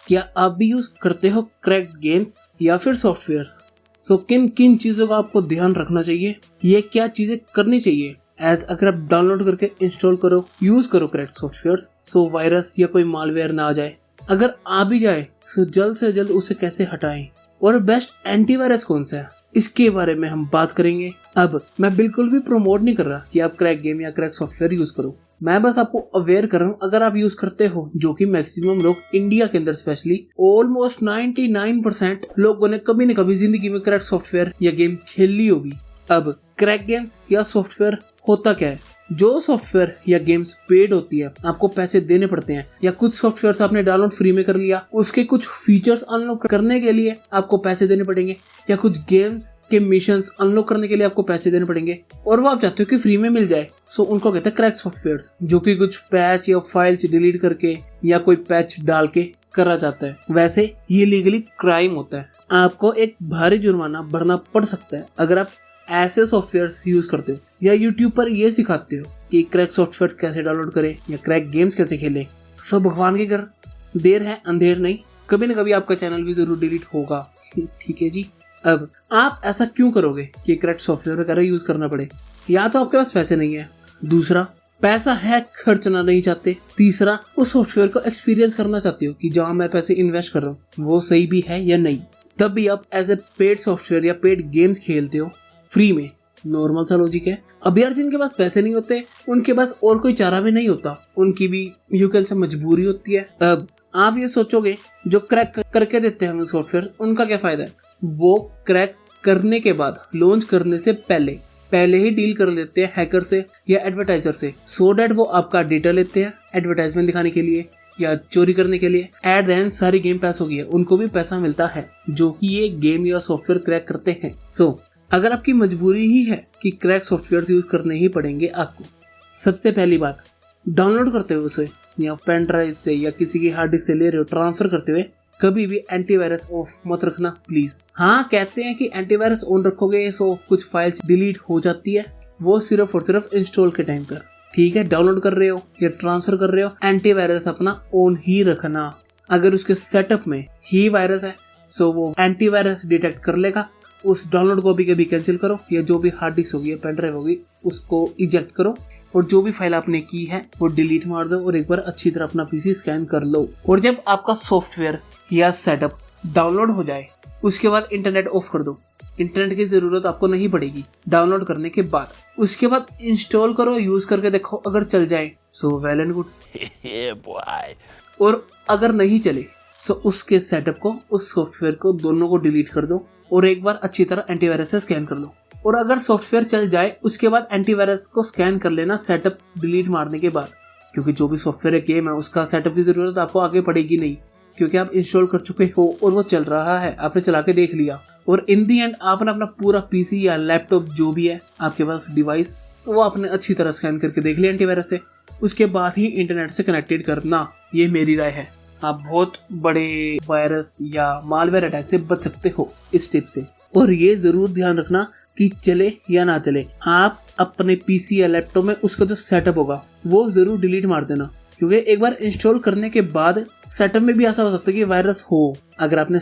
क्या आप भी यूज करते हो क्रैक्ड गेम्स या फिर सॉफ्टवेयर्स? सो किन किन चीजों का आपको ध्यान रखना चाहिए, ये क्या चीजें करनी चाहिए अगर आप डाउनलोड करके इंस्टॉल करो, यूज करो क्रैक्ड सॉफ्टवेयर्स, सो वायरस या कोई मालवेयर ना आ जाए। अगर आ भी जाए सो जल्द से जल्द उसे कैसे हटाएं, और बेस्ट एंटीवायरस कौन सा है, इसके बारे में हम बात करेंगे। अब मैं बिल्कुल भी प्रमोट नहीं कर रहा कि आप क्रैक गेम या क्रैक सॉफ्टवेयर यूज करो, मैं बस आपको अवेयर कर रहा हूँ अगर आप यूज करते हो, जो कि मैक्सिमम लोग इंडिया के अंदर स्पेशली ऑलमोस्ट 99% लोगों ने कभी न कभी जिंदगी में क्रैक सॉफ्टवेयर या गेम खेली होगी। अब क्रैक गेम्स या सॉफ्टवेयर होता क्या है? जो सॉफ्टवेयर या गेम्स पेड होती है, आपको पैसे देने पड़ते हैं, या कुछ सॉफ्टवेयर आपने डाउनलोड फ्री में कर लिया, उसके कुछ फीचर्स अनलॉक करने के लिए आपको पैसे देने पड़ेंगे, या कुछ गेम्स के मिशंस अनलॉक करने के लिए आपको पैसे देने पड़ेंगे, और वो आप चाहते हो कि फ्री में मिल जाए। सो उनको कहते हैं क्रैक सॉफ्टवेयर्स, जो कि कुछ पैच या फाइल्स डिलीट करके या कोई पैच डाल के करा जाता है। वैसे ये लीगली क्राइम होता है, आपको एक भारी जुर्माना भरना पड़ सकता है अगर आप ऐसे सॉफ्टवेयर्स यूज करते हो या यूट्यूब पर ये सिखाते हो कि क्रैक सॉफ्टवेयर कैसे डाउनलोड करें या क्रैक गेम्स कैसे खेलें। सो भगवान के घर देर है अंधेर नहीं, कभी न कभी आपका चैनल भी जरूर डिलीट होगा। ठीक है जी। अब आप ऐसा क्यों करोगे कि क्रैक सॉफ्टवेयर वगैरह यूज करना पड़े? या तो आपके पास पैसे नहीं है, दूसरा पैसा है खर्चना नहीं चाहते, तीसरा उस सॉफ्टवेयर को एक्सपीरियंस करना चाहते हो कि जहाँ मैं पैसे इन्वेस्ट कर रहा हूँ वो सही भी है या नहीं। तब भी आप एज ए पेड सॉफ्टवेयर या पेड गेम्स खेलते हो फ्री में। नॉर्मल सा लॉजिक है। अब यार जिनके पास पैसे नहीं होते उनके पास और कोई चारा भी नहीं होता, उनकी भी यू कैन से मजबूरी होती है। अब आप ये सोचोगे जो क्रैक करके देते हैं हमें सॉफ्टवेयर, उनका क्या फायदा है? वो क्रैक करने के बाद लॉन्च करने से पहले ही डील कर लेते हैं हैकर से या एडवर्टाइजर से, सो डैट वो आपका डेटा लेते हैं एडवर्टाइजमेंट दिखाने के लिए या चोरी करने के लिए। एट द एंड सारी गेम पैस हो गई है, उनको भी पैसा मिलता है जो कि ये गेम या सॉफ्टवेयर क्रैक करते हैं। सो अगर आपकी मजबूरी ही है कि क्रैक सॉफ्टवेयर यूज करने ही पड़ेंगे आपको, सबसे पहली बात, डाउनलोड करते हुए उसे या पेन ड्राइव से या किसी की हार्ड डिस्क से ले रहे हो, ट्रांसफर करते हुए कभी भी एंटीवायरस ऑफ मत रखना प्लीज। हाँ, कहते हैं कि एंटीवायरस ऑन रखोगे सो कुछ फाइल्स डिलीट हो जाती है, वो सिर्फ और सिर्फ इंस्टॉल के टाइम पर। ठीक है, डाउनलोड कर रहे हो या ट्रांसफर कर रहे हो, एंटीवायरस अपना ऑन ही रखना। अगर उसके सेटअप में ही वायरस है सो वो एंटीवायरस डिटेक्ट कर लेगा, उस डाउनलोड को भी कैंसिल करो, या जो भी हार्ड डिस्क होगी या पेन ड्राइव होगी उसको इजेक्ट करो, और जो भी फाइल आपने की है वो डिलीट मार दो, और एक बार अच्छी तरह अपना पीसी स्कैन कर लो। और जब आपका सॉफ्टवेयर या सेटअप डाउनलोड हो जाए उसके बाद इंटरनेट ऑफ कर दो। इंटरनेट की जरूरत आपको नहीं पड़ेगी डाउनलोड करने के बाद। उसके बाद इंस्टॉल करो, यूज करके देखो, अगर चल जाए सो वेल एंड गुड। और अगर नहीं चले सो उसके सेटअप को, उस सॉफ्टवेयर को, दोनों को डिलीट कर दो और एक बार अच्छी तरह एंटीवायरस से स्कैन कर लो। और अगर सॉफ्टवेयर चल जाए उसके बाद एंटीवायरस को स्कैन कर लेना सेटअप डिलीट मारने के बाद, क्योंकि जो भी सॉफ्टवेयर या गेम है उसका सेटअप की जरूरत आपको आगे पड़ेगी नहीं, क्योंकि आप इंस्टॉल कर चुके हो और वो चल रहा है, आपने चला के देख लिया। और इन दी एंड आपने अपना पूरा पीसी या लैपटॉप जो भी है आपके पास डिवाइस, वो आपने अच्छी तरह स्कैन करके देख लिया एंटीवायरस से, उसके बाद ही इंटरनेट से कनेक्टेड करना। ये मेरी राय है। आप बहुत बड़े वायरस या मालवेयर अटैक से बच सकते हो इस टिप से। और ये जरूर ध्यान रखना कि चले या ना चले, आप अपने पीसी या लैपटॉप में उसका जो सेटअप होगा वो जरूर डिलीट मार देना, क्योंकि एक बार इंस्टॉल करने के बाद सेटअप में भी ऐसा हो सकता है कि वायरस हो। अगर आपने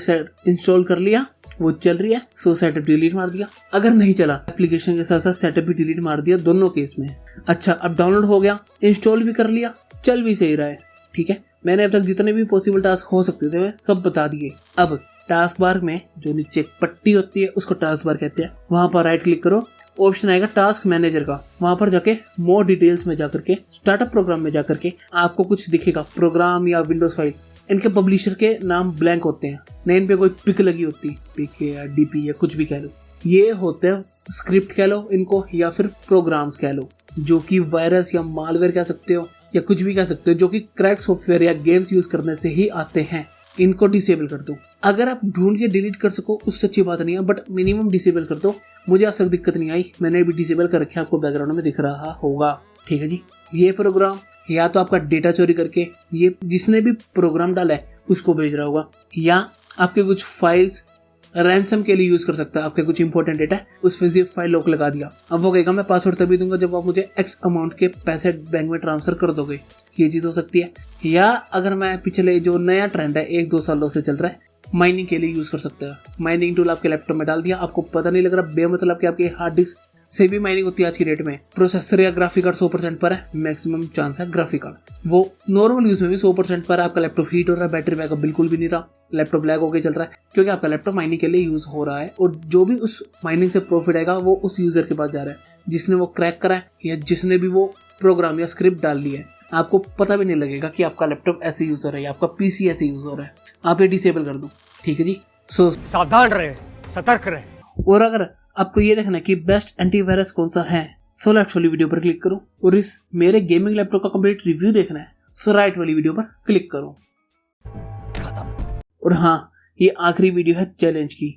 इंस्टॉल कर लिया, वो चल रही है, सो सेटअप डिलीट मार दिया। अगर नहीं चला, एप्लीकेशन के साथ साथ सेटअप भी डिलीट मार दिया, दोनों केस में। अच्छा, अब डाउनलोड हो गया, इंस्टॉल भी कर लिया, चल भी सही रहा है, ठीक है। मैंने अब तक जितने भी पॉसिबल टास्क हो सकते थे मैं सब बता दिए। अब टास्क बार में जो नीचे पट्टी होती है उसको टास्क बार कहते हैं, वहां पर राइट क्लिक करो, ऑप्शन आएगा टास्क मैनेजर का, वहां पर जाके मोर डिटेल्स में जाकर के, स्टार्टअप प्रोग्राम में जाकर के आपको कुछ दिखेगा, प्रोग्राम या विंडोज फाइल। इनके पब्लिशर के नाम ब्लैंक होते हैं, न इन पे कोई पिक लगी होती, पिक या डीपी या कुछ भी कह लो। ये होते हैं स्क्रिप्ट कह लो इनको, या फिर प्रोग्राम्स कह लो, जो कि वायरस या मालवेयर कह सकते हो या कुछ भी कह सकते हो, जो कि क्रैक सॉफ्टवेयर या गेम्स यूज करने से ही आते हैं। इनको डिसेबल कर दो। अगर आप ढूंढ के डिलीट कर सको उससे अच्छी बात नहीं है, बट मिनिमम डिसेबल कर दो। मुझे आज तक दिक्कत नहीं आई, मैंने भी डिसेबल कर रखा, आपको बैकग्राउंड में दिख रहा होगा। ठीक है जी। ये प्रोग्राम या तो आपका डेटा चोरी करके ये जिसने भी प्रोग्राम डाला है उसको भेज रहा होगा, या आपके कुछ फाइल्स रैंसम के लिए यूज कर सकता है। आपके कुछ इंपॉर्टेंट डेटा है उसमें से फाइल लॉक लगा दिया। अब वो कहेगा मैं पासवर्ड तभी दूंगा जब आप मुझे एक्स अमाउंट के पैसे बैंक में ट्रांसफर कर दोगे। ये चीज हो सकती है। या अगर मैं पिछले जो नया ट्रेंड है 1-2 सालों से चल रहा है, माइनिंग के लिए यूज कर सकते हैं। माइनिंग टूल आपके लैपटॉप में डाल दिया, आपको पता नहीं लग रहा, बेमतलब कि आपके हार्ड डिस्क से भी माइनिंग होती है आज की डेट में। प्रोसेसर या ग्राफिक कार्ड 100% पर है, मैक्सिमम चांस है ग्राफिक कार्ड। वो नॉर्मल यूज में भी 100% पर है। आपका लैपटॉप हीट हो रहा है, बैटरी बैकअप बिल्कुल भी नहीं रहा, लैपटॉप लैग होकर चल रहा है क्योंकि आपका लैपटॉप माइनिंग के लिए यूज हो रहा है। और जो भी उस माइनिंग से प्रॉफिट आएगा वो उस यूजर के पास जा रहा है जिसने वो क्रैक करा है या जिसने भी वो प्रोग्राम या स्क्रिप्ट डाल दी है। आपको पता भी नहीं लगेगा कि आपका लैपटॉप ऐसे यूज हो रहा है या आपका पीसी ऐसे यूज हो रहा है। आप ये डिसेबल कर दो, ठीक है जी। सो सावधान रहे, सतर्क रहे। और अगर आपको ये देखना है कि बेस्ट एंटीवायरस कौन सा है, सो लेफ्ट वाली वीडियो पर क्लिक करो। और इस मेरे गेमिंग लैपटॉप का कंप्लीट रिव्यू देखना है, सो राइट वाली वीडियो पर क्लिक करो। और हाँ, ये आखिरी वीडियो है चैलेंज की।